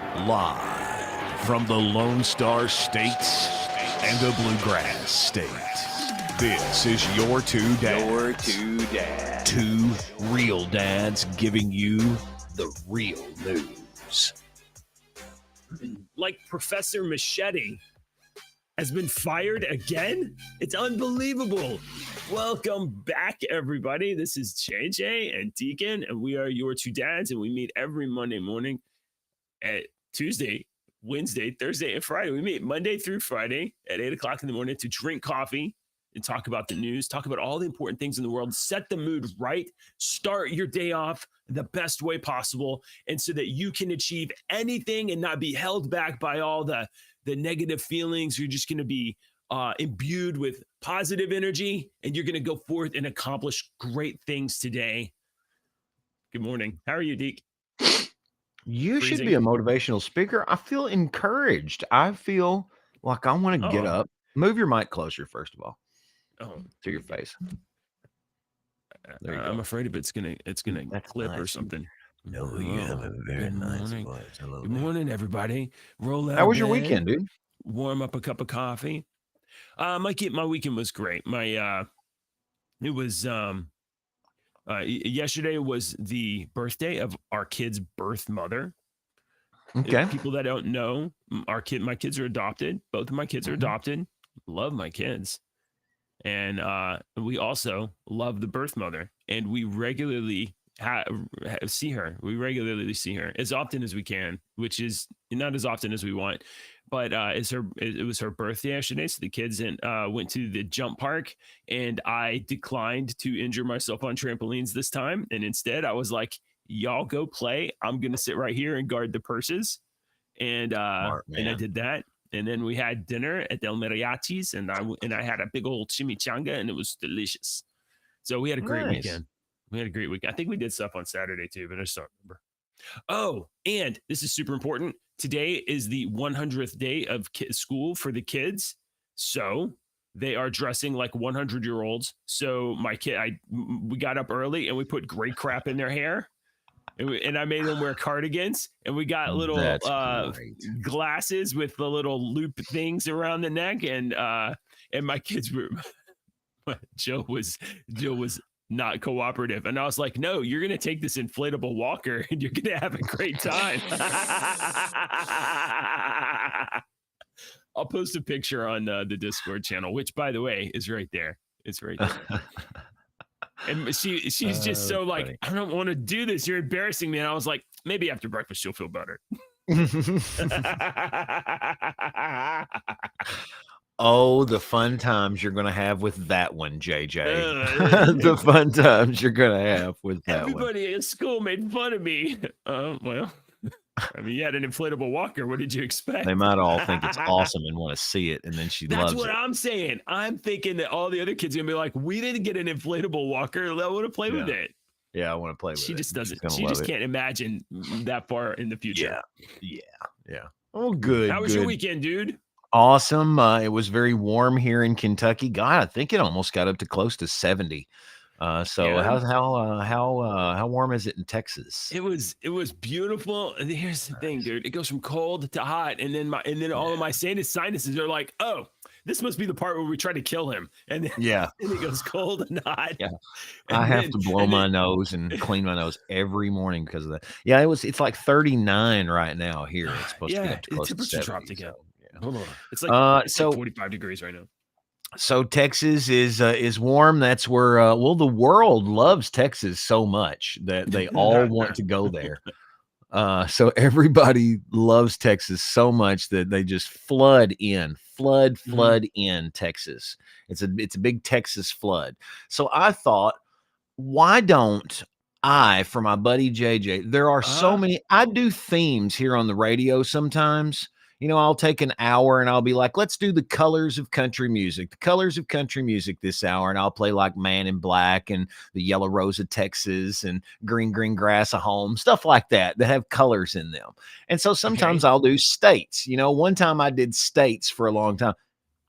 Live from the Lone Star States and the Bluegrass State, this is your Two Dads. Your Two Dads. Two real dads giving you the real news. Like Professor Machete has been fired again? It's unbelievable. Welcome back, everybody. This is JJ and Deacon, and we are your Two Dads, and we meet every Monday morning at Tuesday, Wednesday, Thursday, and Friday. We meet Monday through Friday at 8 o'clock in the morning to drink coffee and talk about the news, talk about all the important things in the world, set the mood right, start your day off the best way possible, and so that you can achieve anything and not be held back by all the negative feelings. You're just going to be imbued with positive energy, and you're going to go forth and accomplish great things today. Good morning. How are you, Deke? You should be a motivational speaker. I feel encouraged. I feel like I want to get up. Move your mic closer, first of all. To your face. I'm afraid of it's gonna clip nice. Or something. No, you have a very nice voice. Hello. Good morning, everybody. Roll out. How was your weekend, dude? Warm up a cup of coffee. My weekend was great. Yesterday was the birthday of our kid's birth mother. Okay. People that don't know, my kids are adopted. Both of my kids are adopted. Love my kids. And we also love the birth mother, and we regularly see her. We regularly see her as often as we can, which is not as often as we want. But it was her birthday yesterday, so the kids went to the jump park, and I declined to injure myself on trampolines this time, and instead I was like, "Y'all go play. I'm gonna sit right here and guard the purses," and I did that. And then we had dinner at Del Mariachi's, and I had a big old chimichanga, and it was delicious. So we had a great weekend. I think we did stuff on Saturday too, but I just don't remember. Oh, and this is super important. Today is the 100th day of school for the kids. So they are dressing like 100-year-olds. So we got up early and we put gray crap in their hair. And I made them wear cardigans, and we got little glasses with the little loop things around the neck. And my kids were, Joe was not cooperative. And I was like, no, you're going to take this inflatable walker and you're going to have a great time. I'll post a picture on the Discord channel, which, by the way, is right there. It's right there. And she's just so like, funny. I don't want to do this. You're embarrassing me. And I was like, maybe after breakfast, she'll feel better. Oh, the fun times you're going to have with that one, JJ. The fun times you're going to have with that Everybody at school made fun of me. Well, I mean, you had an inflatable walker. What did you expect? They might all think it's awesome and want to see it, and then she loves it. That's what I'm saying. I'm thinking that all the other kids are going to be like, we didn't get an inflatable walker. I want to play with it. Yeah, I want to play with it. She just doesn't. She just can't imagine that far in the future. Yeah. Oh, good. How was your weekend, dude? Awesome. It was very warm here in Kentucky. God, I think it almost got up to close to 70. How warm is it in Texas? It was beautiful. And here's the thing, dude. It goes from cold to hot, and then all of my sinuses are like, oh, this must be the part where we try to kill him. And then, and it goes cold and hot. Yeah. I have to blow my nose and clean my nose every morning because of that. Yeah, it's like 39 right now here. It's supposed to get up to close to 70. Dropped again. Hold on. It's like 45 degrees right now. So Texas is warm. That's where the world loves Texas so much that they all want to go there. So everybody loves Texas so much that they just flood in Texas. It's a big Texas flood. So I thought, why don't I, for my buddy JJ, there are so many, I do themes here on the radio sometimes. You know, I'll take an hour and I'll be like, let's do the colors of country music this hour. And I'll play like Man in Black and the Yellow Rose of Texas and Green Grass of Home, stuff like that have colors in them. And so sometimes I'll do states. You know, one time I did states for a long time.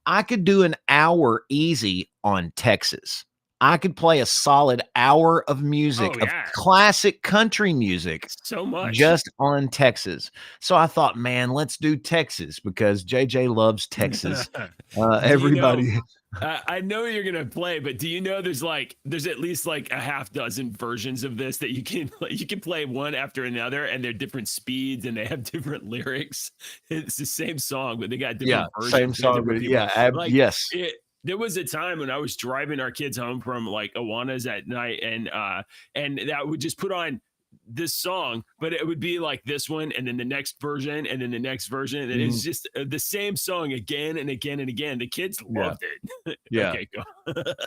I could do an hour easy on Texas. I could play a solid hour of music, Oh of yeah, classic country music, so much. just on Texas. So I thought, man, let's do Texas because JJ loves Texas. Do you know? Everybody, I know you're gonna play, but do you know there's at least like a half dozen versions of this that you can play. You can play one after another, and they're different speeds and they have different lyrics. It's the same song, but they got yeah, different same versions by song, different but people. yeah, Like yes. it. There was a time when I was driving our kids home from like Awanas at night, and that would just put on this song, but it would be like this one, and then the next version, and then the next version, and it's Mhm. just the same song again and again and again. The kids Yeah, loved it. yeah. Okay,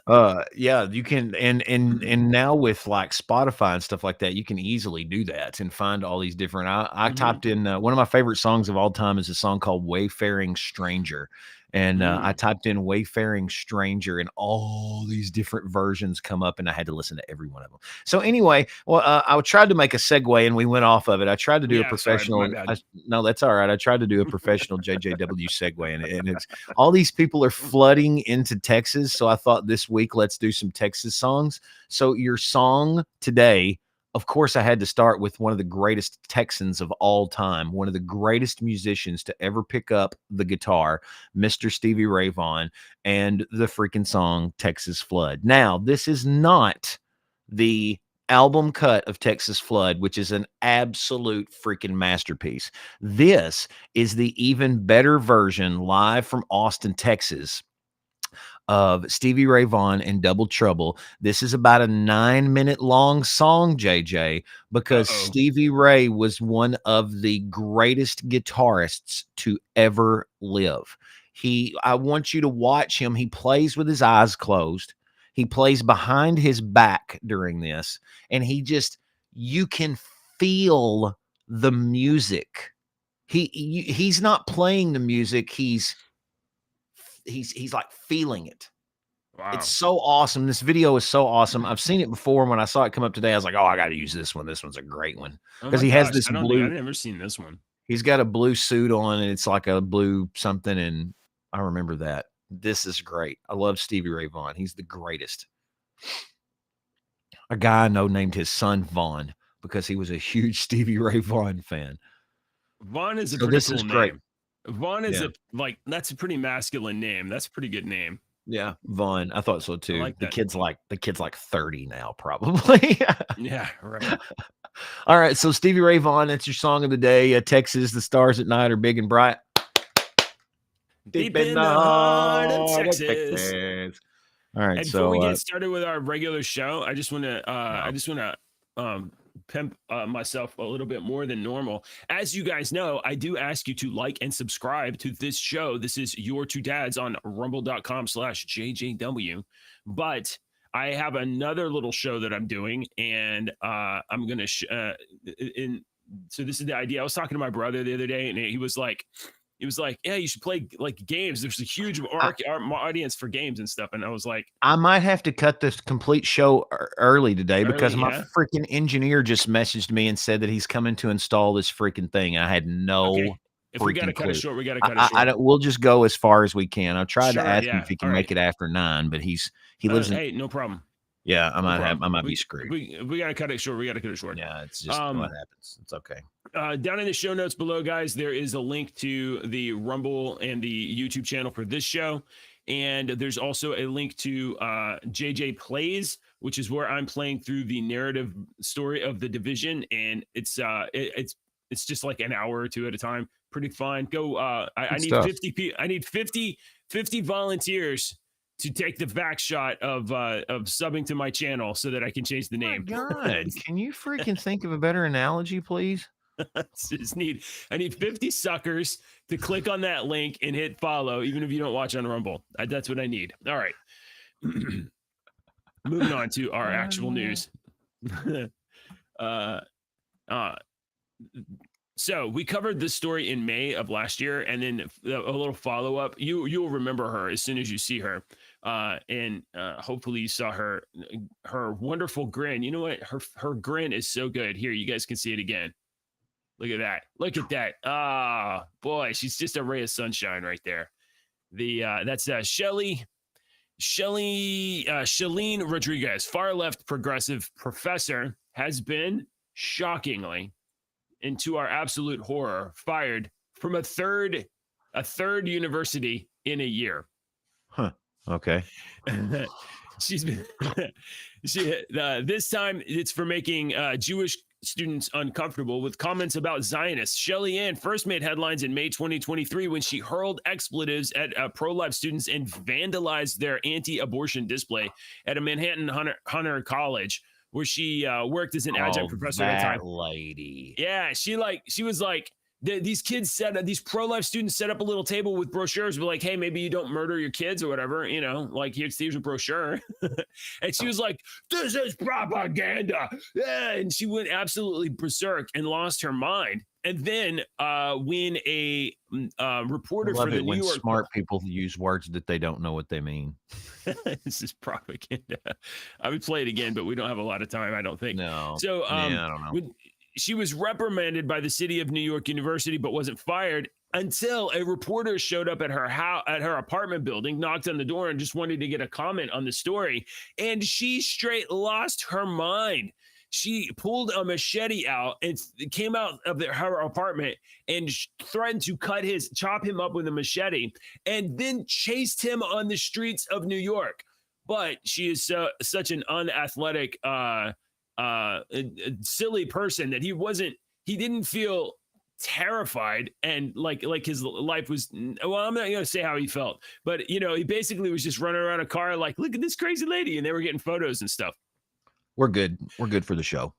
go. Yeah, you can, and now with like Spotify and stuff like that, you can easily do that and find all these different. I Mhm. typed in one of my favorite songs of all time is a song called "Wayfaring Stranger," and I Mm. typed in "Wayfaring Stranger," and all these different versions come up, and I had to listen to every one of them. So anyway, well, I tried to make a segue, and we went off of it. I tried to do a Yeah, sorry, my professional. bad. No, that's all right. I tried to do a professional JJW segue, and it's all these people are flooding into Texas. So I thought this week, let's do some Texas songs. So your song today, of course, I had to start with one of the greatest Texans of all time, one of the greatest musicians to ever pick up the guitar, Mr. Stevie Ray Vaughan, and the freaking song Texas Flood. Now, this is not the album cut of Texas Flood, which is an absolute freaking masterpiece. This is the even better version live from Austin, Texas of Stevie Ray Vaughan and Double Trouble. This is about a 9-minute long song, JJ, because Uh-oh. Stevie Ray was one of the greatest guitarists to ever live. I want you to watch him. He plays with his eyes closed. He plays behind his back during this, and you can feel the music. He's not playing the music. He's like feeling it. It's Wow. so awesome. This video is so awesome. I've seen it before. When I saw it come up today, I was like, "Oh, I got to use this one. This one's a great one." Oh Because my he has gosh, this I don't think blue. I've never seen this one. He's got a blue suit on, and it's like a blue something. And I remember that. This is great. I love Stevie Ray Vaughan. He's the greatest. A guy I know named his son Vaughn because he was a huge Stevie Ray Vaughan fan. Vaughn is a So pretty this is cool great. name. Vaughn is Yeah. a like that's a pretty masculine name. That's a pretty good name. Yeah, Vaughn. I thought so I too. like The that. kid's like 30 now, probably. Yeah, right. All right, so Stevie Ray Vaughan, that's your song of the day. Texas, the stars at night are big and bright. Deep Deep in in the the heart of heart of Texas. Texas. All right, And before so we get started with our regular show, I just want to pimp myself a little bit more than normal. As you guys know, I do ask you to like and subscribe to this show. This is Your Two Dads on rumble.com/JJW. But I have another little show that I'm doing, and I'm gonna in so this is the idea. I was talking to my brother the other day, and he was like, yeah, you should play like games. There's a huge I, audience for games and stuff. And I was like, I might have to cut this complete show early today because early, my yeah. freaking engineer just messaged me and said that he's coming to install this freaking thing. I had Okay. no If we got to freaking cut it clue. short, we got to I, cut it I, I short. don't, we'll just go as far as we can. I tried to Sure. ask him if Yeah. he All can right. make it after 9, but he lives in. Hey, no problem. Yeah, No problem. I might be We, screwed. we got to cut it short. We got to cut it short. Yeah, it's just what Um, happens. It's okay. Down in the show notes below, guys, there is a link to the Rumble and the YouTube channel for this show. And there's also a link to JJ Plays, which is where I'm playing through the narrative story of the division. And it's just like an hour or two at a time. Pretty fun. Go. I Good need stuff. 50 I need 50 volunteers to take the back shot of subbing to my channel so that I can change the My name. God, can you freaking think of a better analogy, please? I need 50 suckers to click on that link and hit follow, even if you don't watch on Rumble. That's what I need. All right. Moving on to our actual news. uh, uh, so we covered this story in May of last year, and then a little follow up. You'll remember her as soon as you see her, and hopefully you saw her wonderful grin. You know what? Her grin is so good. Here, you guys can see it again. Look at that. Look at that. Ah, boy, she's just a ray of sunshine right there. That's Shelly Shalene Rodriguez, far left progressive professor, has been shockingly, and to our absolute horror, fired from a third university in a year. Huh. Okay. She's been this time it's for making Jewish students uncomfortable with comments about Zionists. Shelly Ann first made headlines in May 2023 when she hurled expletives at pro-life students and vandalized their anti-abortion display at a Manhattan Hunter College, where she worked as an adjunct professor at the time. Lady. Yeah, she was like, these kids these pro-life students set up a little table with brochures, but like, hey, maybe you don't murder your kids or whatever, you know, like here's a brochure. And she was like, this is propaganda. Yeah, and she went absolutely berserk and lost her mind. And then when a reporter for the New York, smart people use words that they don't know what they mean. This is propaganda. I would play it again, but we don't have a lot of time, I don't think. No. So I don't know. She was reprimanded by the City of New York University, but wasn't fired until a reporter showed up at her apartment building, knocked on the door, and just wanted to get a comment on the story. And she straight lost her mind. She pulled a machete out and came out of her apartment and threatened to chop him up with a machete, and then chased him on the streets of New York. But she is such an unathletic, silly person that he didn't feel terrified, and like his life was, well, I'm not gonna say how he felt, but you know, he basically was just running around a car like, look at this crazy lady, and they were getting photos and stuff. We're good for the show.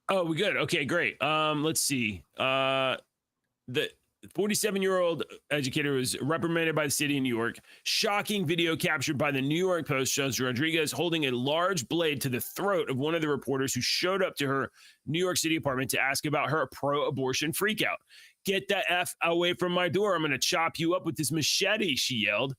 Oh, we good. Okay, great. Let's see. The 47-year-old educator was reprimanded by the city of New York. Shocking video captured by the New York Post shows Rodriguez holding a large blade to the throat of one of the reporters who showed up to her New York City apartment to ask about her pro-abortion freakout. Get the F away from my door. I'm going to chop you up with this machete, she yelled.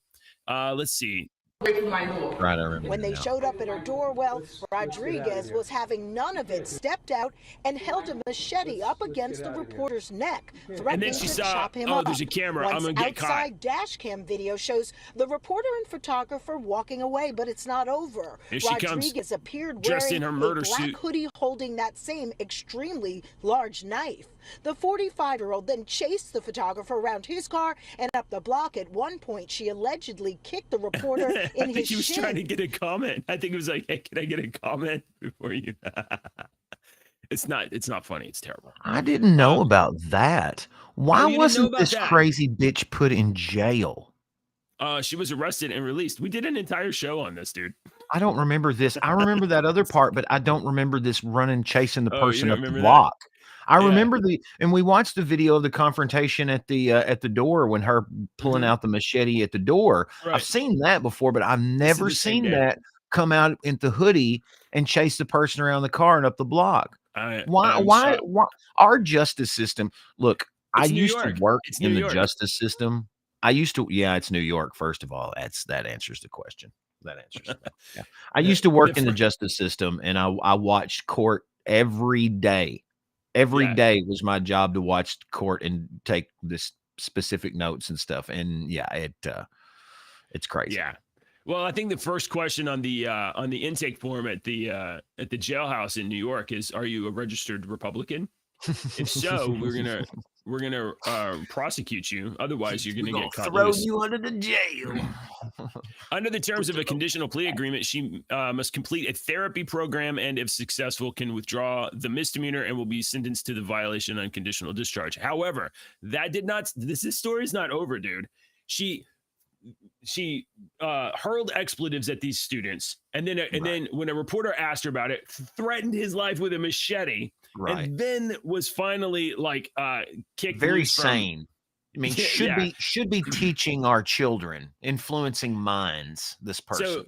Let's see. Right, when they showed up at her door, well, Rodriguez was having none of it, stepped out and held a machete up against the reporter's neck, threatening to chop him up. There's a camera. Once I'm going to get caught. Outside dash cam video shows the reporter and photographer walking away, but it's not over. Here she Rodriguez appeared dressed wearing in her a murder black suit, hoodie holding that same extremely large knife. The 45-year-old then chased the photographer around his car and up the block. At one point, she allegedly kicked the reporter in his he was shin. trying to get a comment. I think it was like, hey, can I get a comment before you? It's not funny. It's terrible. I didn't know about that. Why wasn't this crazy bitch put in jail? She was arrested and released. We did an entire show on this, dude. I don't remember this. I remember that other part, but I don't remember this chasing the person up the that? block. I remember and we watched the video of the confrontation at the door when her pulling out the machete at the door. Right. I've seen that before, but I've never seen that come out in the hoodie and chase the person around the car and up the block. Why our justice system? Look, I used to work in the justice system. It's New York. First of all, that answers the question. Yeah. I used to work in the justice system, and I watched court every day. Every day was my job to watch court and take this specific notes and stuff. And it's crazy. Yeah. Well, I think the first question on the intake form at the jailhouse in New York is, are you a registered Republican? If so, we're gonna prosecute you. Otherwise, you're gonna get caught. Throw you under the jail. Under the terms of a conditional plea agreement, she must complete a therapy program, and if successful, can withdraw the misdemeanor and will be sentenced to the violation on conditional discharge. However, this story is not over, dude. She hurled expletives at these students, and then when a reporter asked her about it, threatened his life with a machete, and then was finally kicked. Very sane. I mean, should be teaching our children, influencing minds. This person. So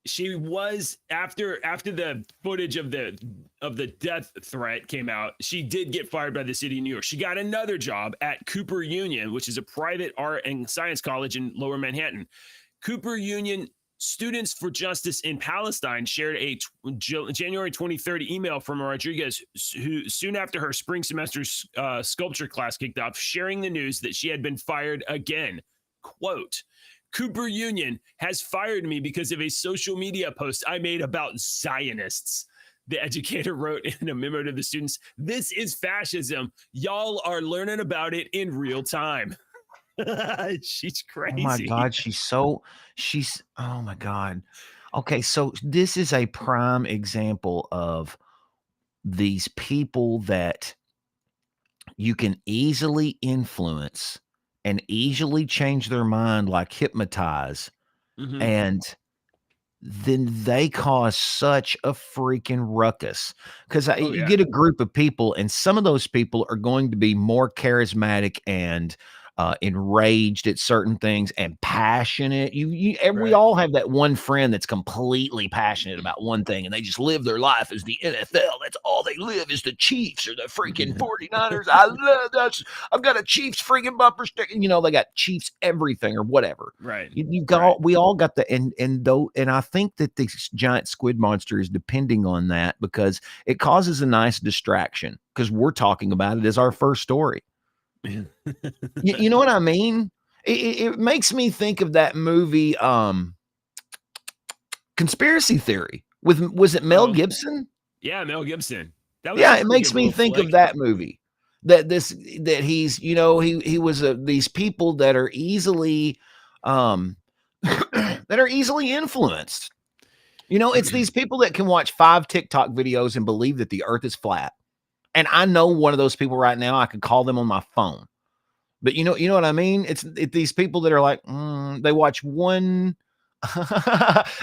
she was after the footage of the death threat came out, she did get fired by the city of New York. She got another job at Cooper Union, which is a private art and science college in Lower Manhattan. Cooper Union Students for Justice in Palestine shared a January 23rd email from Rodriguez, who soon after her spring semester sculpture class kicked off, sharing the news that she had been fired again. Quote, Cooper Union has fired me because of a social media post I made about Zionists. The educator wrote in a memo to the students, "This is fascism. Y'all are learning about it in real time." She's Oh my crazy. God, oh my God. Okay, so this is a prime example of these people that you can easily influence and easily change their mind like hypnotize, Mhm. and then they cause such a freaking ruckus because Oh, you yeah. get a group of people, and some of those people are going to be more charismatic and enraged at certain things and passionate. And we Right. all have that one friend that's completely passionate about one thing, and they just live their life as the NFL. That's all they live is the Chiefs or the freaking 49ers. I love that. I've got a Chiefs freaking bumper sticker. They got Chiefs everything or whatever. Right. You got we all got the and I think that this giant squid monster is depending on that because it causes a nice distraction because we're talking about it as our first story. You know what I mean? It makes me think of that movie, Conspiracy Theory was it Mel Gibson? Yeah, Mel Gibson. That was Yeah, a it pretty makes good me little think flick. of that movie. That he's he was these people that are easily that are easily influenced. It's these people that can watch 5 TikTok videos and believe that the earth is flat. And I know one of those people right now. I could call them on my phone. But you know what I mean? It's these people that are like, they watch one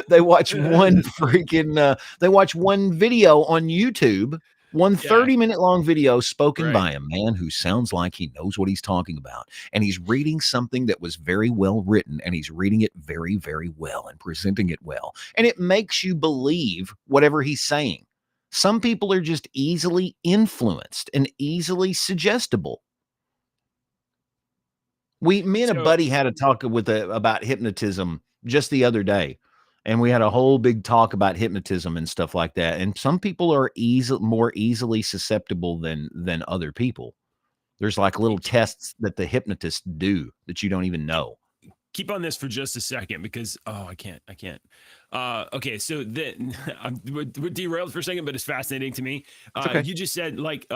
they watch one freaking they watch one video on YouTube, one Yeah. 30-minute long video spoken Right. by a man who sounds like he knows what he's talking about. And he's reading something that was very well written, and he's reading it very, very well and presenting it well. And it makes you believe whatever he's saying. Some people are just easily influenced and easily suggestible. Me and a buddy had a talk about hypnotism just the other day, and we had a whole big talk about hypnotism and stuff like that. And some people are more easily susceptible than other people. There's like little tests that the hypnotists do that you don't even know. Keep on this for just a second because I can't. Okay, so we're derailed for a second, but it's fascinating to me. Okay. You just said like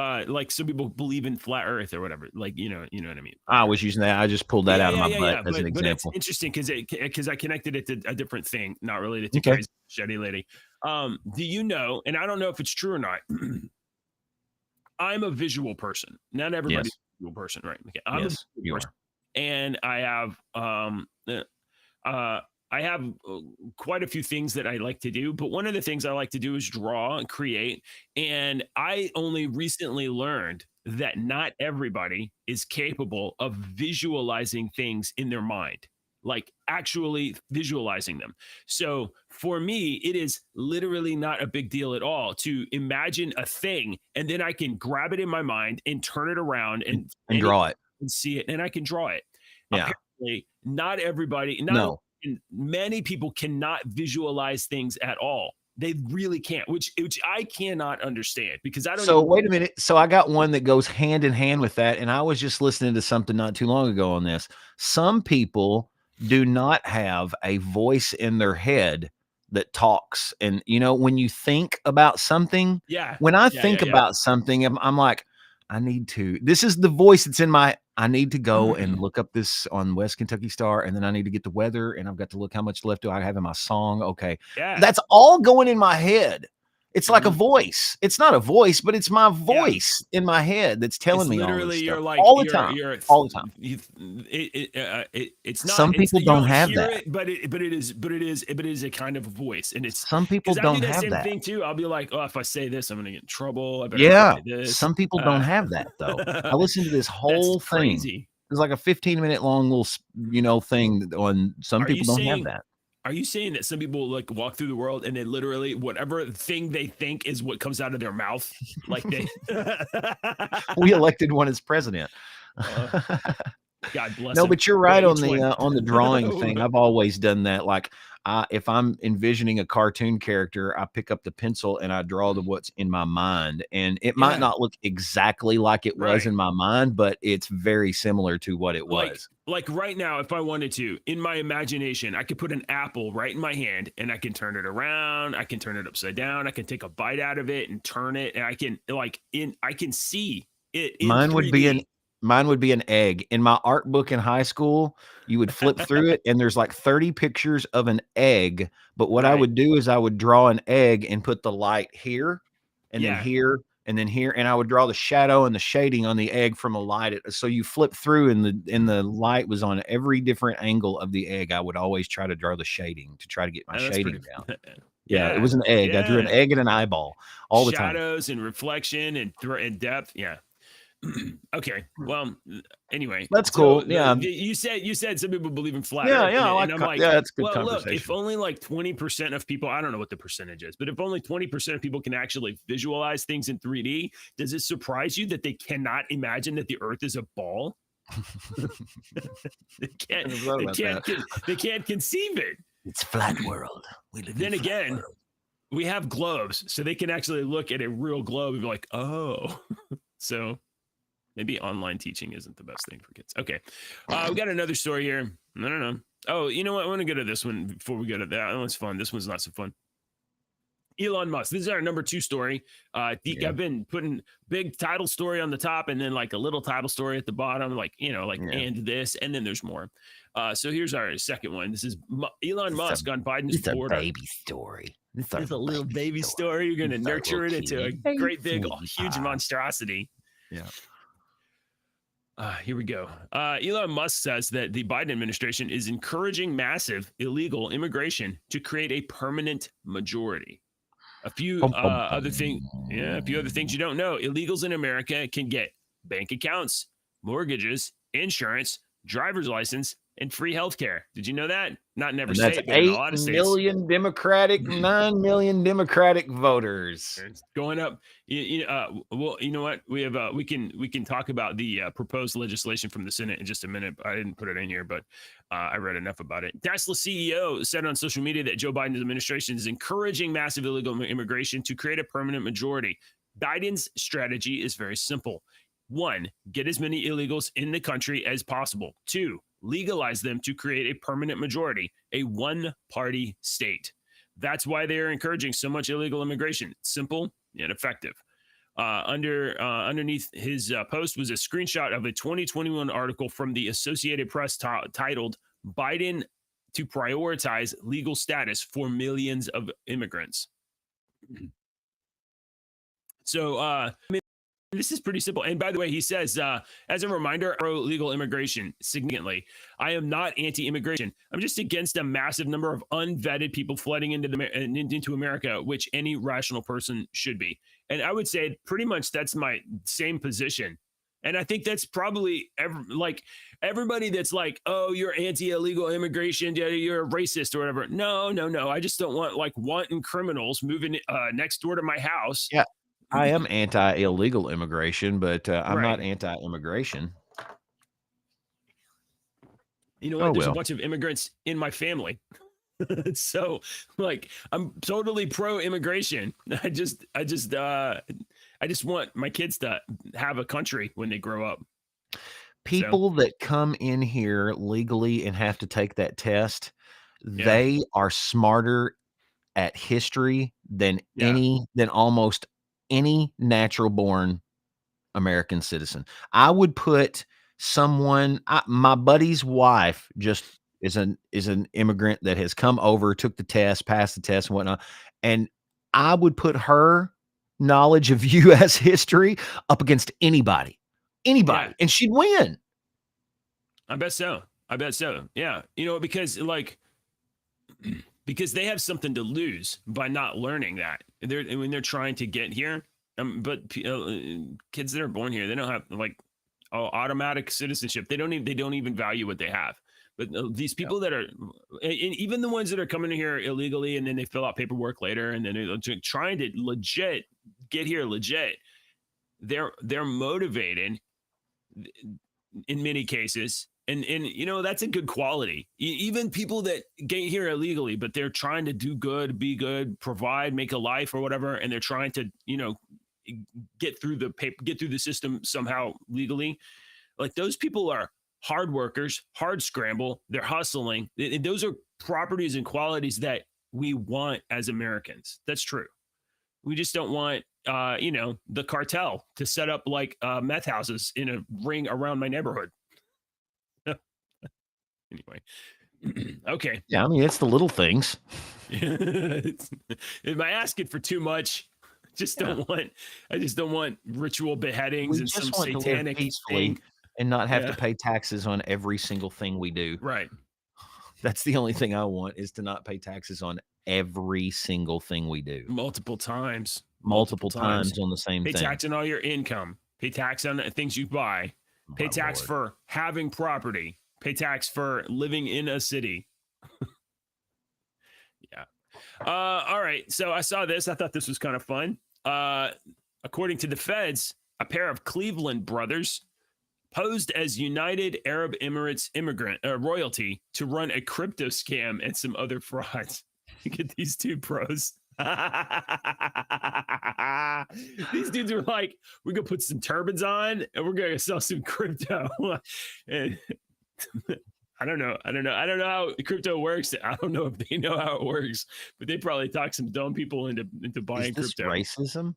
some people believe in flat Earth or whatever. Like you know what I mean. I was using that. I just pulled that out of my butt as an But it's example. interesting because I connected it to a different thing, not related to Okay. crazy Machete lady. Do you know? And I don't know if it's true or not. I'm a visual person. Not everybody's a visual person, right? Okay. I'm a visual person. And I have quite a few things that I like to do, but one of the things I like to do is draw and create. And I only recently learned that not everybody is capable of visualizing things in their mind, like actually visualizing them. So for me, it is literally not a big deal at all to imagine a thing, and then I can grab it in my mind and turn it around and draw it. And see it, and I can draw it. Yeah. Apparently, not everybody, many people cannot visualize things at all. They really can't, which I cannot understand because I don't. So wait a minute. So I got one that goes hand in hand with that, and I was just listening to something not too long ago on this. Some people do not have a voice in their head that talks, and when you think about something, when I think about something, I'm like, I need to. This is the voice that's in my. I need to go and look up this on West Kentucky Star, and then I need to get the weather, and I've got to look how much left do I have in my song. Okay, that's all going in my head. It's like a voice. It's not a voice, but it's my voice in my head that's telling me all this stuff all the time. All the time. It's not. Some people don't have that, but it is a kind of voice, and it's some people don't have that thing too. I'll be like, oh, if I say this, I'm gonna get in trouble. Some people don't have that though. I listened to this whole thing. It's like a 15-minute long little thing on. Some people don't have that. Are you saying that some people like walk through the world and they literally whatever thing they think is what comes out of their mouth? Like they we elected one as president. God bless No, him. but you're right Each one. on the drawing thing. I've always done that. Like, if I'm envisioning a cartoon character, I pick up the pencil and I draw what's in my mind, and it might not look exactly like it was in my mind, but it's very similar to what it was. Like right now, if I wanted to, in my imagination, I could put an apple right in my hand, and I can turn it around. I can turn it upside down. I can take a bite out of it and turn it, and I can see it in Mine 3D. would be an egg. In my art book in high school, you would flip through it and there's like 30 pictures of an egg. But what I would do is I would draw an egg and put the light here and then here and then here. And I would draw the shadow and the shading on the egg from a light. So you flip through and the light was on every different angle of the egg. I would always try to draw the shading to try to get my shading down. Yeah, it was an egg. I drew an egg and an eyeball all the time. Shadows and reflection and depth. Yeah. Okay. Well, anyway, that's cool. You said some people believe in flat Earth. And I'm like, that's good well, conversation. look, if only like 20% of people, I don't know what the percentage is, but if only 20% of people can actually visualize things in 3D, does it surprise you that they cannot imagine that the Earth is a ball? They can't conceive it. It's flat world. We live then in flat again, world. We have globes, so they can actually look at a real globe and be like, oh, so. Maybe online teaching isn't the best thing for kids. Okay. We got another story here. I don't know. Oh, you know what? I want to go to this one before we go to that. That one's fun. This one's not so fun. Elon Musk. This is our number 2 story. I've been putting big title story on the top and then like a little title story at the bottom, and this, and then there's more. So here's our second one. This is Elon Musk on Biden's border. It's a baby story. It's a little baby story. You're going to nurture it into a great big, huge monstrosity. Yeah. Here we go. Elon Musk says that the Biden administration is encouraging massive illegal immigration to create a permanent majority. A few other things you don't know. Illegals in America can get bank accounts, mortgages, insurance, driver's license, and free health care. Did you know that? Not in every state, but in a lot of states. 9 million Democratic voters. It's going up. Well, you know what? We have we can talk about the proposed legislation from the Senate in just a minute. I didn't put it in here, but I read enough about it. Tesla CEO said on social media that Joe Biden's administration is encouraging massive illegal immigration to create a permanent majority. Biden's strategy is very simple. 1, get as many illegals in the country as possible. 2, legalize them to create a permanent majority, a one-party state. That's why they are encouraging so much illegal immigration. Simple and effective. Underneath his post was a screenshot of a 2021 article from the Associated Press titled "Biden to Prioritize Legal Status for Millions of Immigrants." So, this is pretty simple. And by the way, he says, as a reminder, pro-legal immigration significantly. I am not anti-immigration. I'm just against a massive number of unvetted people flooding into America, which any rational person should be. And I would say pretty much that's my same position. And I think that's probably everybody that's like, oh, you're anti-illegal immigration, you're a racist or whatever. No. I just don't want wanton criminals moving next door to my house. Yeah. I am anti-illegal immigration, but I'm not anti-immigration. You know what? There's a bunch of immigrants in my family. So I'm totally pro-immigration. I just want my kids to have a country when they grow up. People that come in here legally and have to take that test, they are smarter at history than almost any natural born American citizen. I would put someone, my buddy's wife just is an immigrant that has come over, took the test, passed the test and whatnot. And I would put her knowledge of U.S. history up against anybody, and she'd win. I bet so. Yeah. Because because they have something to lose by not learning that. When they're trying to get here. But kids that are born here, they don't have automatic citizenship. They don't even value what they have. But these people that are, and even the ones that are coming here illegally, and then they fill out paperwork later, and then they're trying to legit get here legit. They're motivated in many cases, And that's a good quality. Even people that get here illegally, but they're trying to do good, be good, provide, make a life or whatever, and they're trying to get through the system somehow legally. Like, those people are hard workers, hard scramble, they're hustling. Those are properties and qualities that we want as Americans. That's true. We just don't want the cartel to set up like meth houses in a ring around my neighborhood. Anyway. Okay. Yeah, I mean, it's the little things. Am I asking for too much? I just don't want ritual beheadings We and just some want to live satanic peacefully thing. and not have to pay taxes on every single thing we do. Right. That's the only thing I want, is to not pay taxes on every single thing we do. Multiple times On the same Pay thing. tax on all your income. Pay tax on the things you buy. Pay tax for having property. Pay tax for living in a city. Yeah. All right. So I saw this. I thought this was kind of fun. According to the feds, a pair of Cleveland brothers posed as United Arab Emirates royalty to run a crypto scam and some other frauds. Look at these two pros. These dudes are like, we're gonna put some turbans on and we're gonna sell some crypto. And I don't know how crypto works. I don't know if they know how it works, but they probably talk some dumb people into buying crypto. Racism?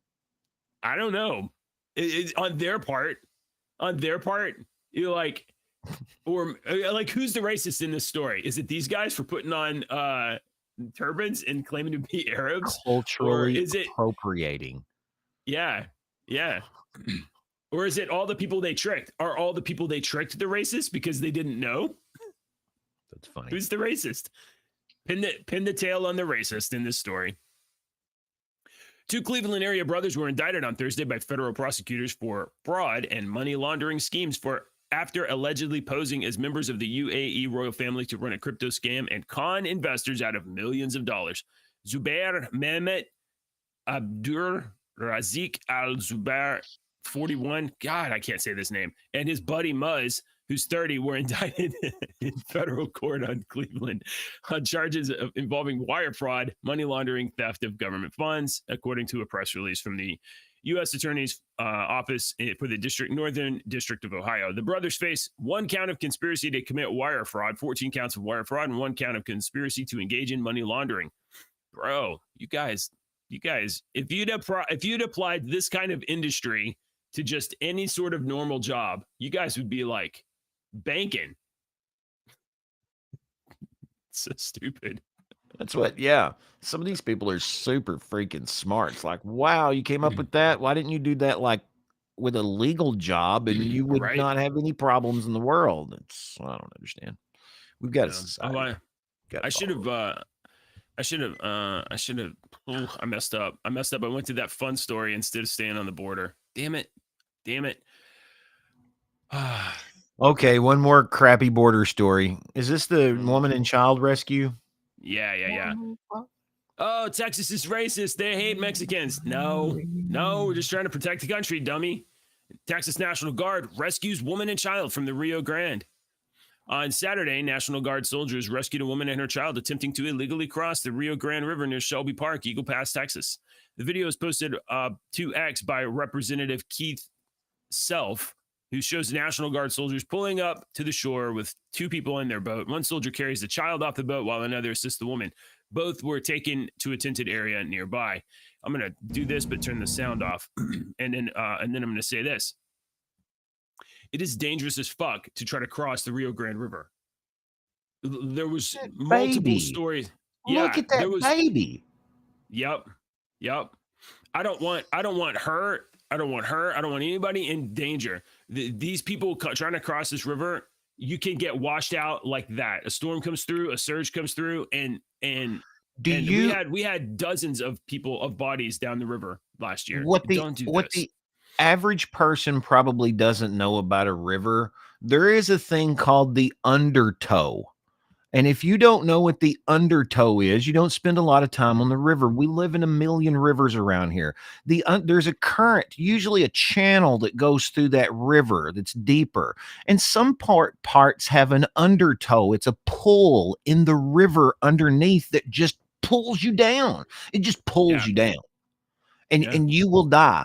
I don't know. It's on their part. You're like, or like, who's the racist in this story? Is it these guys for putting on turbans and claiming to be Arabs? Culturally or is it appropriating? Yeah. Or is it all the people they tricked? Are all the people they tricked the racist because they didn't know? That's funny. Who's the racist? Pin the tail on the racist in this story. Two Cleveland area brothers were indicted on Thursday by federal prosecutors for fraud and money laundering schemes after allegedly posing as members of the UAE royal family to run a crypto scam and con investors out of millions of dollars. Zubair Mehmet Abdur Razik Al-Zubair, 41, God, I can't say this name, and his buddy Muzz, who's 30, were indicted in federal court on Cleveland on charges of involving wire fraud, money laundering, theft of government funds, according to a press release from the U.S. Attorney's Office for the Northern District of Ohio. The brothers face one count of conspiracy to commit wire fraud, 14 counts of wire fraud, and one count of conspiracy to engage in money laundering. Bro, you guys, if you'd applied this kind of industry to just any sort of normal job, you guys would be like banking. So stupid. That's what, yeah. Some of these people are super freaking smart. It's like, wow, you came up with that. Why didn't you do that like with a legal job and you would not have any problems in the world? I don't understand. We've got a society. I should have. I messed up. I went to that fun story instead of staying on the border. Damn it. Okay, one more crappy border story. Is this the woman and child rescue? Yeah. Oh, Texas is racist. They hate Mexicans. No, we're just trying to protect the country, dummy. Texas National Guard rescues woman and child from the Rio Grande. On Saturday, National Guard soldiers rescued a woman and her child attempting to illegally cross the Rio Grande River near Shelby Park, Eagle Pass, Texas. The video is posted to X by Representative Keith Self, who shows National Guard soldiers pulling up to the shore with two people in their boat. One soldier carries the child off the boat while another assists the woman. Both were taken to a tented area nearby. I'm going to do this, but turn the sound off. and then I'm going to say this. It is dangerous as fuck to try to cross the Rio Grande River. There was multiple stories. Look at that baby. Yep. I don't want her. I don't want anybody in danger. These people trying to cross this river, you can get washed out like that. A storm comes through, a surge comes through, and we had dozens of bodies down the river last year. The average person probably doesn't know about a river, there is a thing called the undertow. And if you don't know what the undertow is, you don't spend a lot of time on the river. We live in a million rivers around here. There's a current, usually a channel that goes through that river that's deeper. And some parts have an undertow. It's a pull in the river underneath that just pulls you down. It just pulls Yeah. you down. And Yeah. and you will die.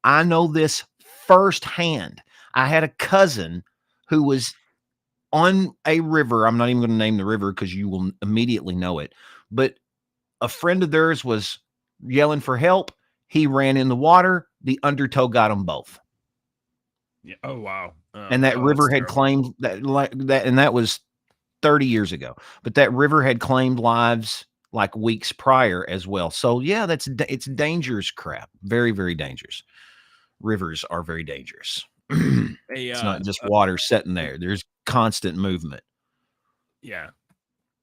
I know this firsthand. I had a cousin who was on a river. I'm not even going to name the river because you will immediately know it. But a friend of theirs was yelling for help. He ran in the water. The undertow got them both. Yeah. Oh wow. And that river had claimed that, and that was 30 years ago. But that river had claimed lives like weeks prior as well. So yeah, it's dangerous crap. Very, very dangerous. Rivers are very dangerous. It's not just water sitting there. There's constant movement. Yeah.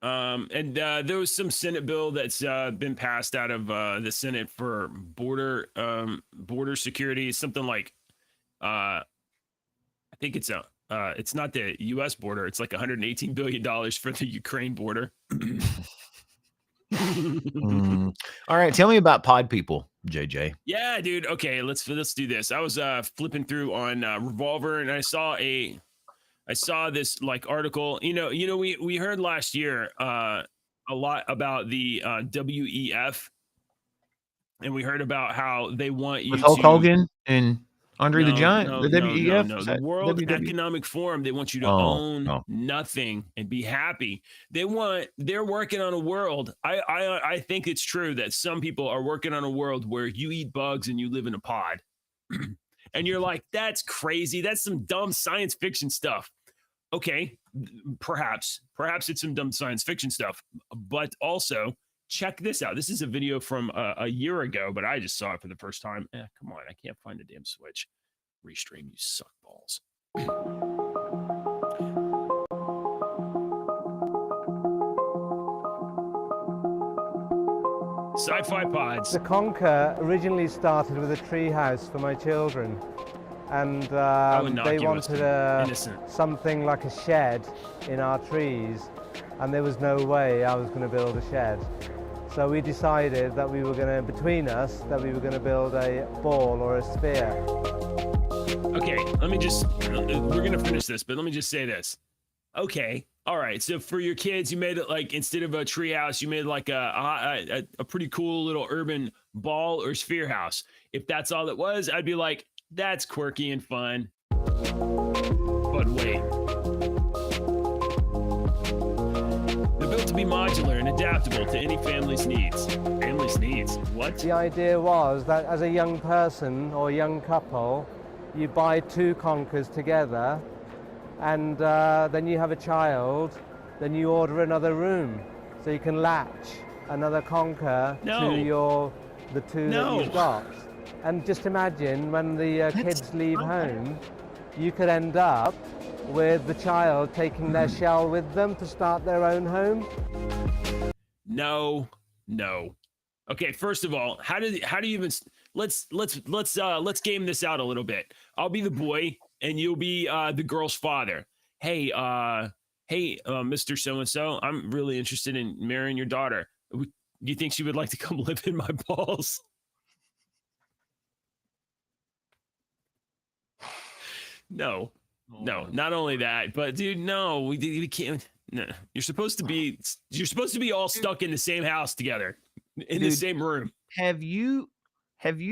And there was some Senate bill that's been passed out of the Senate for border security. Something like I think it's not the U.S. border. It's like $118 billion for the Ukraine border. All right, tell me about pod people, JJ. Yeah, dude. Okay, let's do this. I was flipping through on Revolver, and I saw this like article. We heard last year a lot about the WEF, and we heard about how they want you with Hulk to Hogan and Andre the Giant. No, the WEF, no. The World Economic Forum, they want you to own nothing and be happy. They're working on a world. I think it's true that some people are working on a world where you eat bugs and you live in a pod. And you're like, that's crazy. That's some dumb science fiction stuff. Okay, perhaps it's some dumb science fiction stuff, but also check this out. This is a video from a year ago, but I just saw it for the first time. Come on, I can't find the damn switch. Restream, you suck balls. Sci-fi pods. The Conker originally started with a tree house for my children, and they wanted something like a shed in our trees, and there was no way I was going to build a shed. So we decided that we were going to, between us, that we were going to build a ball or a sphere. Okay, we're going to finish this, but let me just say this. Okay, all right, so for your kids, you made it like, instead of a tree house, you made like a pretty cool little urban ball or sphere house. If that's all it was, I'd be like, that's quirky and fun. But wait. They're built to be modular and adaptable to any family's needs. Family's needs? What? The idea was that as a young person or young couple, you buy two Conkers together, and then you have a child, then you order another room. So you can latch another Conker to the two that you've got. And just imagine when the kids leave home, you could end up with the child taking their shell with them to start their own home. No. Okay, first of all, how do you even? Let's game this out a little bit. I'll be the boy, and you'll be the girl's father. Hey, Mr. So-and-so, I'm really interested in marrying your daughter. Do you think she would like to come live in my balls? No, not only that, but dude, no, we can't. No, you're supposed to be all stuck in the same house together, in the same room. Have you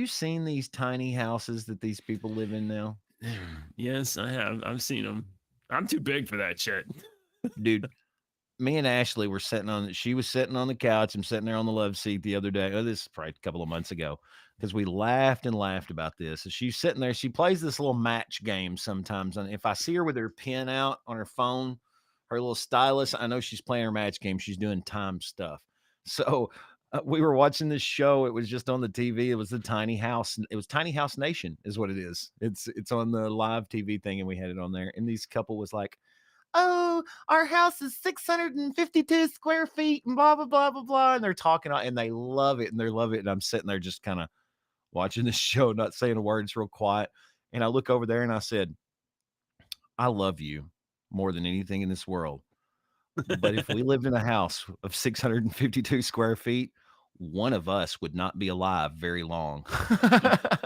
seen these tiny houses that these people live in now? Yes, I have. I've seen them. I'm too big for that shit. Dude, me and Ashley were she was sitting on the couch. I'm sitting there on the love seat the other day. This is probably a couple of months ago, because we laughed and laughed about this. So she's sitting there. She plays this little match game sometimes. And if I see her with her pen out on her phone, her little stylus, I know she's playing her match game. She's doing time stuff. So we were watching this show. It was just on the TV. It was the Tiny House. It was Tiny House Nation is what it is. It's on the live TV thing, and we had it on there. And this couple was like, oh, our house is 652 square feet and blah, blah, blah, blah, blah. And they're talking and they love it. And I'm sitting there just kind of watching this show, not saying a word. It's real quiet. And I look over there and I said, I love you more than anything in this world. But if we lived in a house of 652 square feet, one of us would not be alive very long.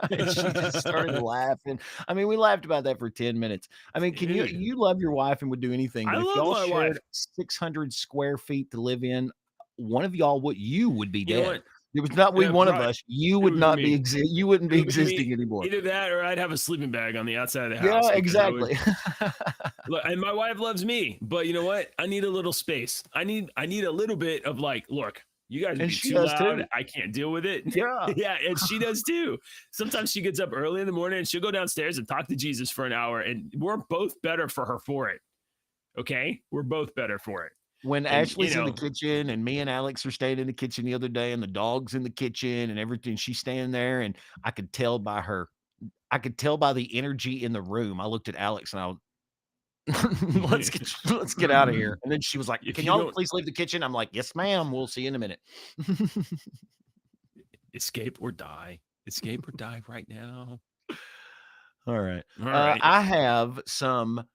And she just started laughing. I mean, we laughed about that for 10 minutes. I mean, can you Dude, you love your wife and would do anything, I but if love y'all my shared wife. 600 square feet to live in, one of y'all would be You know dead. what? It was not we Yeah, one of probably us. You it would would be not be me. you wouldn't It be would be existing me. anymore. Either that or I'd have a sleeping bag on the outside of the Yeah, house because I would exactly. look, and my wife loves me, but you know what? I need a little space. I need a little bit of like, look, you guys are And being she too does loud. too. I can't deal with it. Yeah. Yeah, and she does too. Sometimes she gets up early in the morning and she'll go downstairs and talk to Jesus for an hour, and we're both better for her for it. Okay, we're both better for it. When And you Ashley's in the know, kitchen and me and Alex are staying in the kitchen the other day and the dog's in the kitchen and everything, she's standing there and I could tell by the energy in the room. I looked at Alex and I was, let's get out of here. And then she was like, if "Can you y'all don't please leave the kitchen?" I'm like, "Yes, ma'am. We'll see you in a minute." escape or die right now. All right. All right. I have some.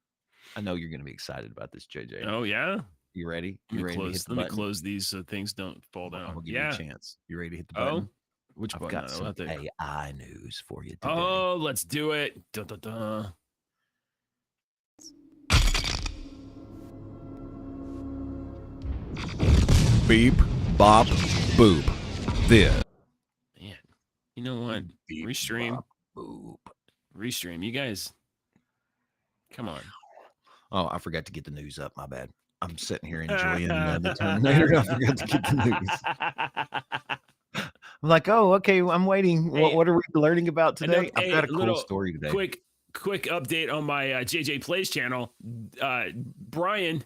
I know you're going to be excited about this, JJ. Oh yeah. You ready? Let You me ready to hit close. the Let me button? close these so things don't fall I'm down. gonna give you a Yeah. chance. You ready to hit the Oh, button? which I've button? got I'll some have to- AI news for you today. Oh, let's do it. Dun, dun, dun. Beep, bop, boop. This. Man, you know what? Beep, Restream. bop, boop. Restream. You guys, come on. Oh, I forgot to get the news up. My bad. I'm sitting here enjoying the Terminator. I forgot to get the news. I'm like, oh, okay. I'm waiting. Hey, What are we learning about today? I've Hey, got a cool little story today. quick update on my JJ Plays channel. Brian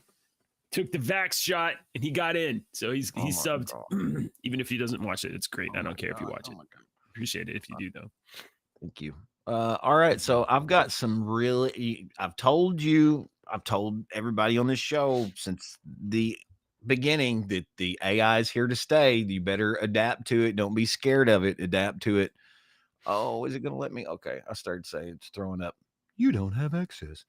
took the vax shot and he got in, so he's Oh my subbed. God. Even if he doesn't watch it, it's great. Oh I my don't care if you God. watch Oh it. my God. Appreciate it if you do though. Thank you. All right. So I've got some really, I've told everybody on this show since the beginning that the AI is here to stay. You better adapt to it. Don't be scared of it. Adapt to it. Oh, is it going to let me? Okay. I started saying it's throwing up. You don't have access.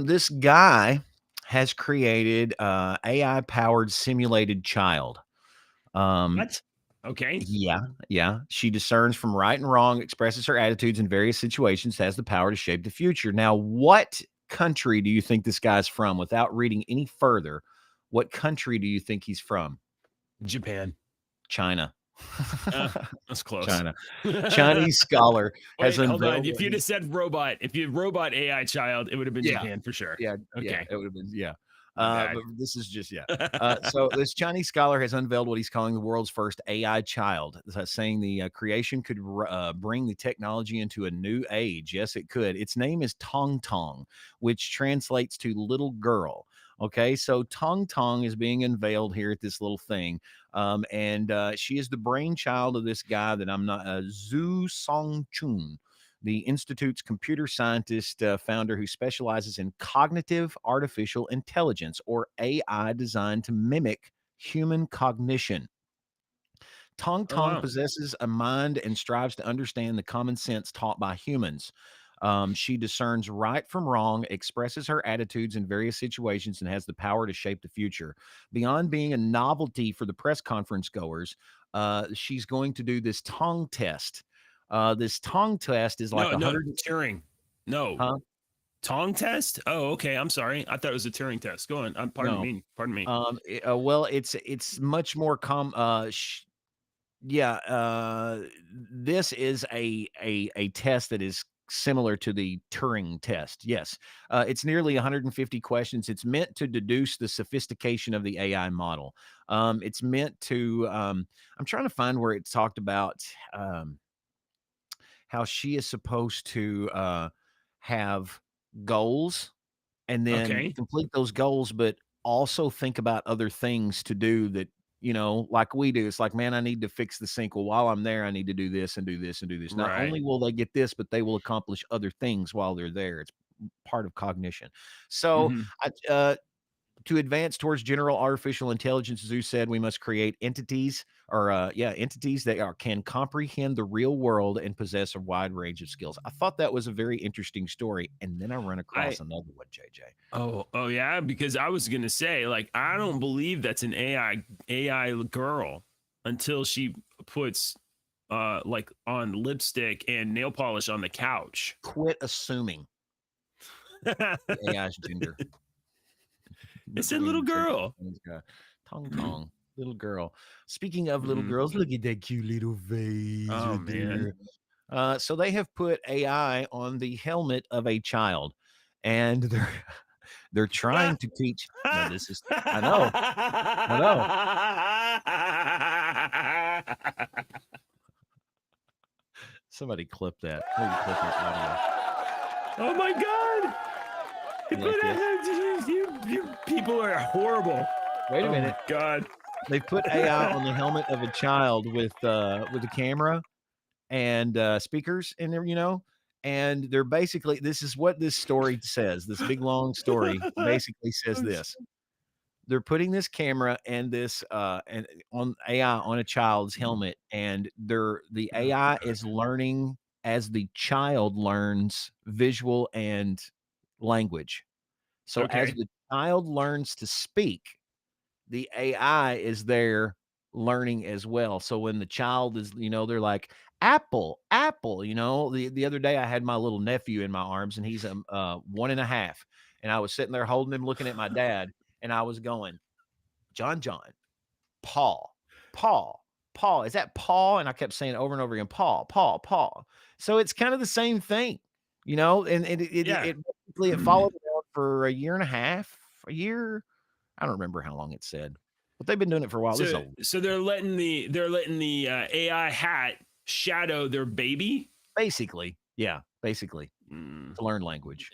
This guy has created AI powered simulated child. What? Okay. Yeah. She discerns from right and wrong, expresses her attitudes in various situations, has the power to shape the future. Now, what country do you think this guy's from? Without reading any further, what country do you think he's from? Japan. China. That's close. China. Chinese scholar has Wait, hold on. unveiled. If you'd have said robot, if you robot AI child, it would have been Yeah. Japan for sure. Yeah, Okay. it would have been, yeah. My bad. But this is just, so this Chinese scholar has unveiled what he's calling the world's first AI child, saying the creation could bring the technology into a new age. Yes, it could. Its name is Tong Tong, which translates to little girl. Okay, so Tong Tong is being unveiled here at this little thing. And she is the brainchild of this guy that I'm not, Zhu Song Chun, the Institute's computer scientist founder who specializes in cognitive artificial intelligence, or AI, designed to mimic human cognition. Tong Tong wow. possesses a mind and strives to understand the common sense taught by humans. She discerns right from wrong, expresses her attitudes in various situations, and has the power to shape the future. Beyond being a novelty for the press conference goers, she's going to do this tongue test. This tongue test is like No, 100. Turing. No. Huh? Tongue test? Oh, okay. I'm sorry. I thought it was a Turing test. Go on. Pardon No. me. Pardon me. Well, it's much more this is a test that is similar to the Turing test. Yes. It's nearly 150 questions. It's meant to deduce the sophistication of the AI model. It's meant to I'm trying to find where it talked about how she is supposed to have goals and then Okay. complete those goals, but also think about other things to do that, like we do. It's like, man, I need to fix the sink. Well, while I'm there, I need to do this and do this and do this. Not Right. only will they get this, but they will accomplish other things while they're there. It's part of cognition. So Mhm. To advance towards general artificial intelligence, Zeus said we must create entities entities that can comprehend the real world and possess a wide range of skills. I thought that was a very interesting story. And then I run across another one, JJ. Oh yeah, because I was gonna say, like, I don't believe that's an AI girl until she puts like on lipstick and nail polish on the couch. Quit assuming the AI's gender. It's a little girl. Tong tong, little girl. Speaking of little girls, look at that cute little face. Oh man. So they have put AI on the helmet of a child, and they're trying to teach. No, this is I know. Somebody clip that. Maybe clip that audio. Oh my god. You people are horrible. Wait a minute. God. They put AI on the helmet of a child with a camera and speakers in there, and they're basically, this is what this story says. This big long story basically says this. They're putting this camera and this and on AI on a child's helmet, and the AI is learning as the child learns visual and language. So as the child learns to speak, the AI is there learning as well. So when the child is, they're like, apple, apple, the other day I had my little nephew in my arms, and he's 1.5. And I was sitting there holding him, looking at my dad, and I was going, John, Paul, Paul, is that Paul? And I kept saying over and over again, Paul. So it's kind of the same thing, and it basically it followed around for a year and a half, a year. I don't remember how long it said, but they've been doing it for a while. So they're letting the AI hat shadow their baby. Basically, yeah, to learn language.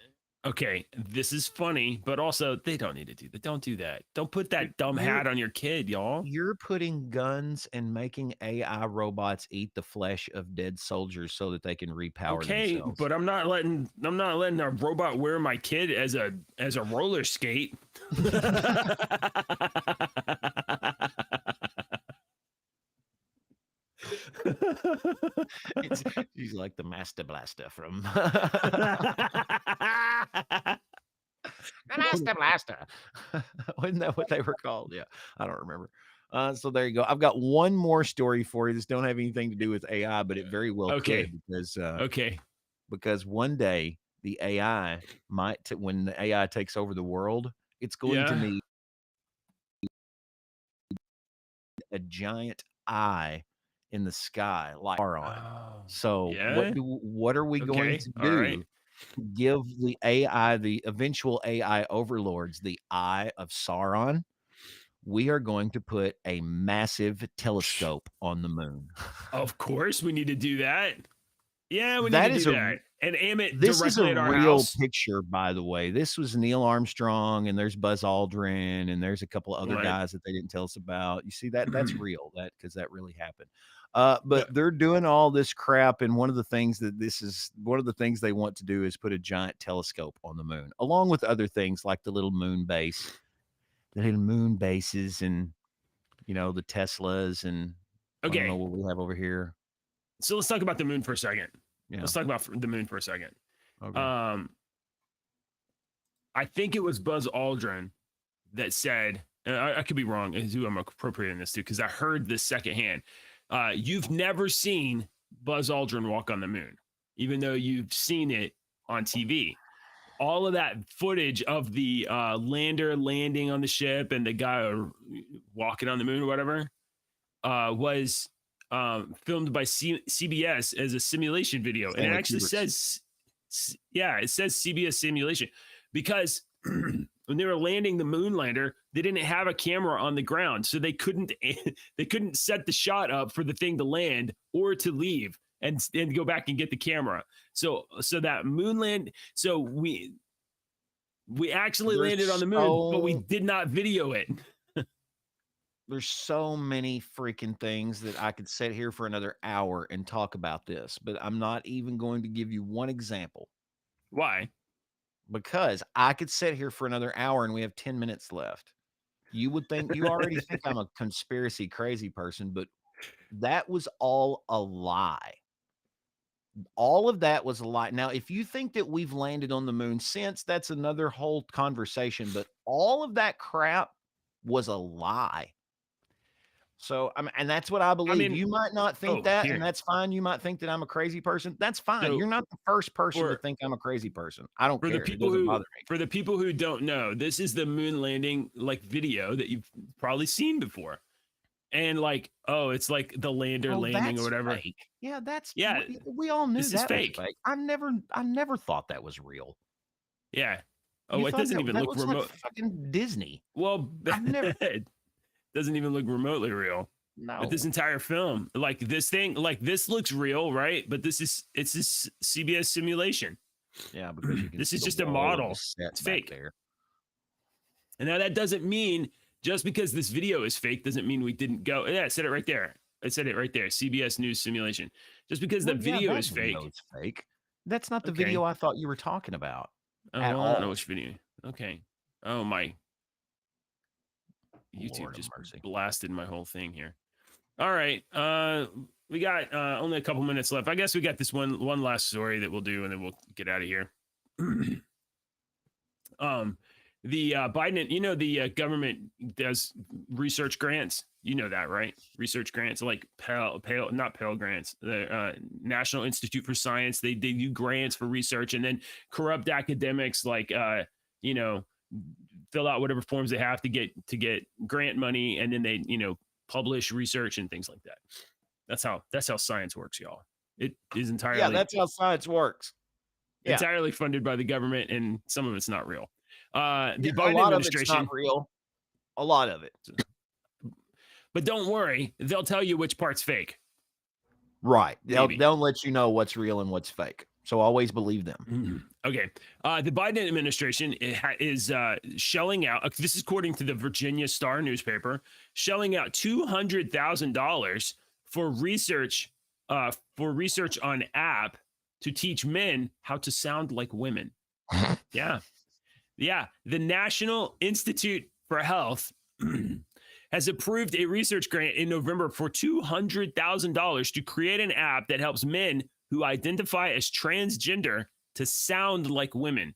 Okay, this is funny, but also they don't need to do that. Don't do that. Don't put that dumb hat on your kid, y'all. You're putting guns and making AI robots eat the flesh of dead soldiers so that they can repower themselves. But I'm not letting a robot wear my kid as a roller skate. She's like the Master Blaster from Master Blaster. Wasn't that what they were called? Yeah, I don't remember. So there you go. I've got one more story for you. This don't have anything to do with AI, but it very well could, because one day the AI when the AI takes over the world, it's going to need a giant eye in the sky like Sauron. So what are we going to do? Give the AI, the eventual AI overlords, the eye of Sauron. We are going to put a massive telescope on the moon. Of course, we need to do that. Yeah, we need to do that. And aim it this directly is a at our real house. Picture, by the way. This was Neil Armstrong, and there's Buzz Aldrin, and there's a couple of other guys that they didn't tell us about. You see that? That's real. Because that really happened. But they're doing all this crap, and one of the things they want to do is put a giant telescope on the moon, along with other things like the little moon bases, and the Teslas, and I don't know what we have over here. So let's talk about the moon for a second. Yeah. Let's talk about the moon for a second. Okay. I think it was Buzz Aldrin that said, I could be wrong, is who I'm appropriating this to, because I heard this secondhand. You've never seen Buzz Aldrin walk on the moon, even though you've seen it on TV. All of that footage of the lander landing on the ship and the guy walking on the moon or whatever was filmed by CBS as a simulation video. And it actually says, it says CBS simulation, because when they were landing the moon lander, they didn't have a camera on the ground, so they couldn't set the shot up for the thing to land or to leave and go back and get the camera. So that moon land, so we actually landed on the moon, but we did not video it. There's so many freaking things that I could sit here for another hour and talk about this, but I'm not even going to give you one example. Why? because I could sit here for another hour and we have 10 minutes left. You already think I'm a conspiracy crazy person, but that was all a lie. All of that was a lie. Now, if you think that we've landed on the moon since, that's another whole conversation, but all of that crap was a lie. So, and that's what I believe. mean, You might not think that, here. and that's fine. You might think that I'm a crazy person. That's fine. So, You're not the first person to think I'm a crazy person. I don't for care. the people It doesn't bother me. For the people who don't know, this is the moon landing video that you've probably seen before. And oh, it's like the lander landing or whatever. Fake. Yeah, yeah. We all knew this that is fake. was fake. I never thought that was real. Yeah. Oh, it doesn't even look remote. Like fucking Disney. Well, it doesn't even look remotely real. No. But this entire film, this looks real, right? But it's this CBS simulation. Yeah, because you can this is just a model. It's fake. There. And now that doesn't mean just because this video is fake doesn't mean we didn't go. Yeah, I said it right there. I said it right there. CBS News simulation. Just because the video is fake. It's fake. That's not the video I thought you were talking about. I don't know which video. Okay. Oh my. YouTube Lord just mercy. Blasted my whole thing here. All right. We got only a couple minutes left. I guess we got this one last story that we'll do, and then we'll get out of here. The Biden, the government does research grants. You know that, right? Research grants like not Pell grants. The National Institute for Science. They do grants for research, and then corrupt academics fill out whatever forms they have to get grant money, and then they publish research and things like that. That's how science works, y'all. It is entirely that's how science works. Entirely funded by the government, and some of it's not real. The a Biden lot administration, of it's not real. A lot of it. But don't worry, they'll tell you which part's fake. Right. They'll let you know what's real and what's fake. So always believe them. Mm-hmm. Okay. The Biden administration is shelling out, this is according to the Virginia Star newspaper, shelling out $200,000 for research on app to teach men how to sound like women. Yeah. Yeah. The National Institute for Health has approved a research grant in November for $200,000 to create an app that helps men who identify as transgender to sound like women.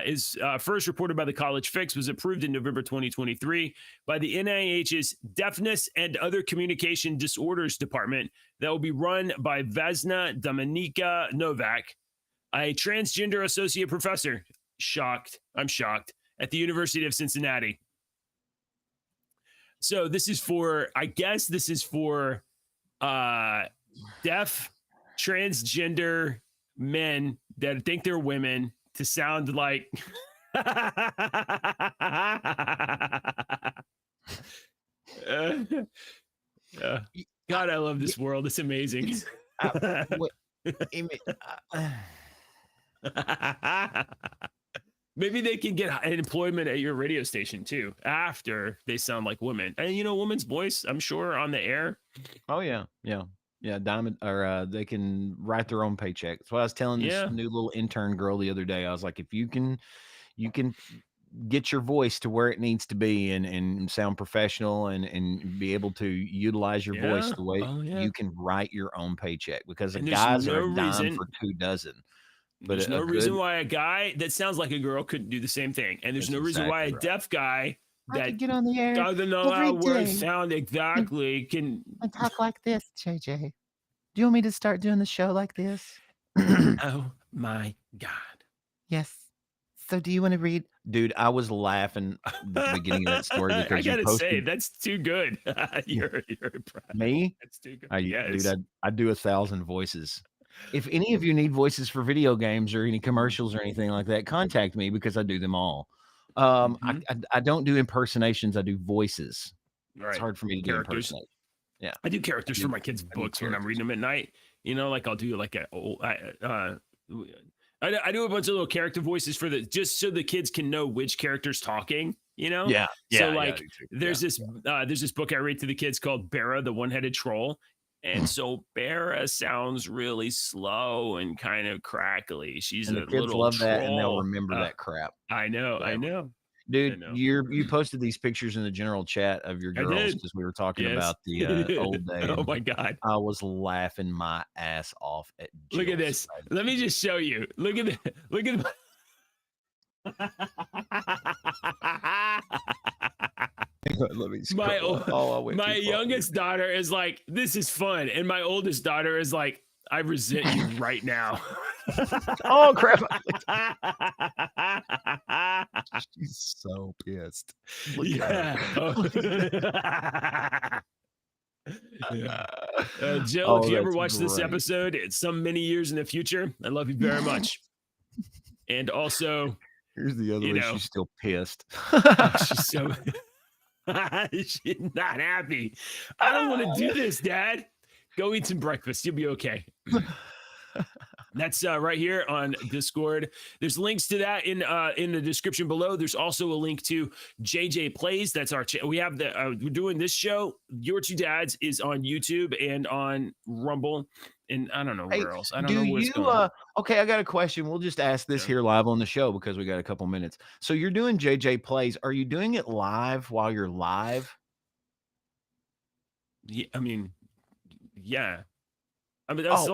Is first reported by the College Fix, was approved in November 2023 by the NIH's Deafness and Other Communication Disorders Department that will be run by Vesna Dominika Novak, a transgender associate professor. I'm shocked, at the University of Cincinnati. So this is for deaf transgender men that think they're women to sound like God, I love this world. It's amazing. Maybe they can get employment at your radio station too after they sound like women. And woman's voice, I'm sure, on the air. Oh yeah. Diamond, or they can write their own paycheck. That's what I was telling this new little intern girl the other day. I was like, if you can get your voice to where it needs to be and sound professional and be able to utilize your voice the way you can write your own paycheck, because the guys are a dime for 2 dozen. But there's no reason why a guy that sounds like a girl couldn't do the same thing. And there's no reason why a deaf guy that get on the air doesn't know how words sound exactly can talk like this, JJ. Do you want me to start doing the show like this? Oh my God. Yes. So do you want to read? Dude, I was laughing at the beginning of that story because I gotta say, that's too good. You're me? That's too good. Dude, I do 1,000 voices. If any of you need voices for video games or any commercials or anything like that, contact me because I do them all. I don't do impersonations. I do voices. Right. It's hard for me to do impersonations. Yeah. I do characters for my kids' books when I'm reading them at night. I'll do like I do a bunch of little character voices for just so the kids can know which character's talking, Yeah. So there's this book I read to the kids called Bera, the One-Headed Troll. And so Bera sounds really slow and kind of crackly. She's And a the kids little love that, and they'll troll. remember that crap. I know. forever. I Dude, know. you posted these pictures in the general chat of your I girls did. because we were talking Yes. about the old day. Oh and my God. I was laughing my ass off at Look at Jill's this. strategy. Let me just show you. Look at it. Look at Let me my scroll up. Oh, I went my too far. youngest daughter is like, this is fun. And my oldest daughter is like, I resent you right now. Oh crap. She's so pissed. Look at her. Yeah. Jill, Oh, if you ever that's watch this great. episode, it's some many years in the future. I love you very much. And also, Here's the other you one. know. She's still pissed. she's so she's not happy. I don't want to do this, Dad. Go eat some breakfast. You'll be okay. That's right here on Discord. There's links to that in the description below. There's also a link to JJ Plays. That's our channel. We have we're doing this show. Your Two Dads is on YouTube and on Rumble, and I don't know where else. I don't know where it's going. Okay, I got a question. We'll just ask this here live on the show because we got a couple minutes. So you're doing JJ Plays. Are you doing it live while you're live? Yeah, I mean, that's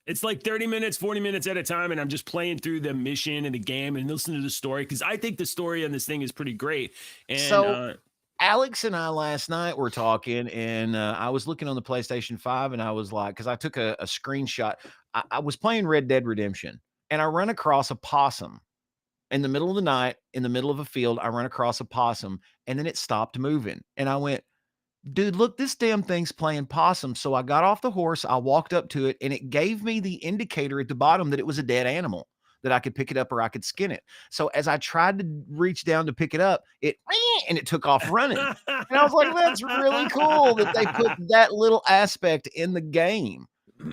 it's like 30 minutes, 40 minutes at a time, and I'm just playing through the mission and the game and listening to the story because I think the story on this thing is pretty great. And so Alex and I last night were talking, and I was looking on the PlayStation 5, and I was like, because I took a screenshot. I was playing Red Dead Redemption, and I run across a possum in the middle of the night, in the middle of a field. I run across a possum, and then it stopped moving, and I went, dude, look, this damn thing's playing possum. So I got off the horse, I walked up to it, and it gave me the indicator at the bottom that it was a dead animal, that I could pick it up or I could skin it. So as I tried to reach down to pick it up, it took off running. And I was like, that's really cool that they put that little aspect in the game.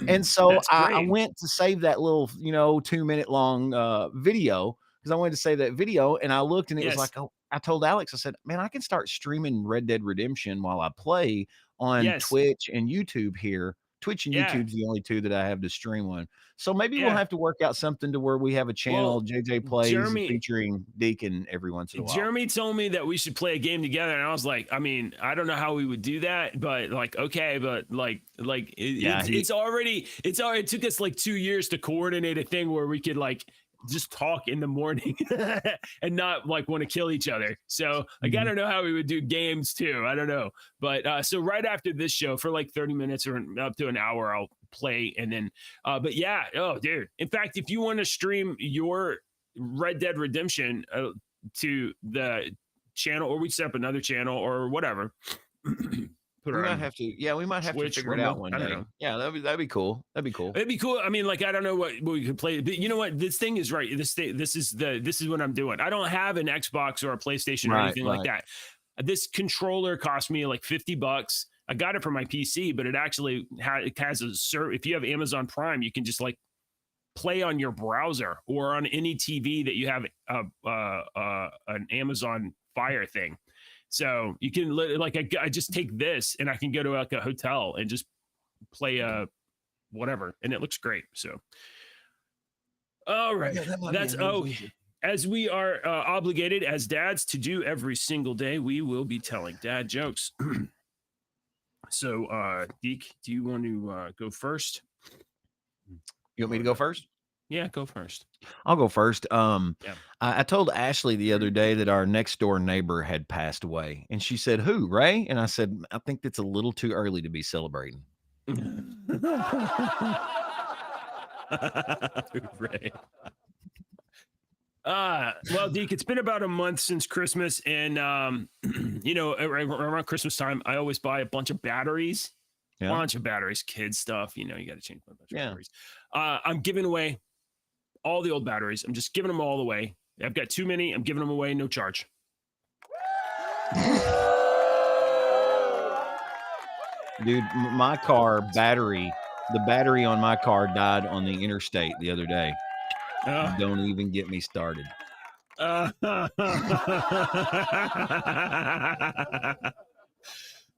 And so I went to save that little, 2-minute long video because I wanted to save that video. And I looked, and it was like, oh, I told Alex, I said, man, I can start streaming Red Dead Redemption while I play on Twitch and YouTube here. Twitch and YouTube's the only two that I have to stream on. So maybe we'll have to work out something to where we have a channel, JJ Plays, featuring Deacon every once in a while. Jeremy told me that we should play a game together, and I was like, I mean, I don't know how we would do that, but like, okay, but it took us like 2 years to coordinate a thing where we could like just talk in the morning and not like want to kill each other. So like, I don't know how we would do games too. I don't know. But so right after this show for like 30 minutes or up to an hour, I'll play. And then, but yeah, oh dude. In fact, if you want to stream your Red Dead Redemption to the channel, or we set up another channel or whatever, we might have to figure it out one day. Yeah, that'd be cool. That'd be cool. It'd be cool. I mean, like, I don't know what we could play, but you know what? This thing is right. This is what I'm doing. I don't have an Xbox or a PlayStation or anything like that. This controller cost me like $50. I got it for my PC, but it actually has a if you have Amazon Prime, you can just like play on your browser or on any TV that you have an Amazon Fire thing. So you can I just take this and I can go to like a hotel and just play whatever, and it looks great. So, all right, as we are obligated as dads to do every single day, we will be telling dad jokes. So, Deke, do you want to go first? You want me to go first? Yeah, go first. I'll go first. I told Ashley the other day that our next door neighbor had passed away, and she said, "Who, Ray?" And I said, "I think it's a little too early to be celebrating." Ray. Well, Deke, it's been about a month since Christmas, and around Christmas time, I always buy a bunch of batteries. Yeah. Bunch of batteries, kids stuff. You got to change a bunch of batteries. I'm giving away all the old batteries. I'm just giving them all away. I've got too many. I'm giving them away, no charge. Dude, my car battery, the battery on my car died on the interstate the other day. Don't even get me started.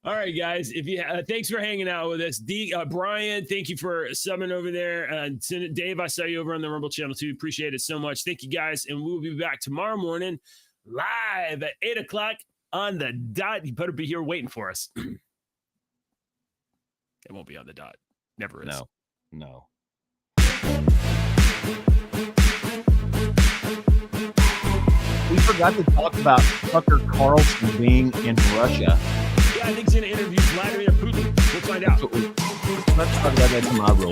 All right, guys. If you thanks for hanging out with us, Brian. Thank you for subbing over there. Dave, I saw you over on the Rumble channel too. Appreciate it so much. Thank you, guys, and we'll be back tomorrow morning, live at 8:00 on the dot. You better be here waiting for us. It won't be on the dot. Never is. No. We forgot to talk about Tucker Carlson being in Russia. Yeah, I think he's going to interview Vladimir Putin. We'll find out. Let's talk about that tomorrow.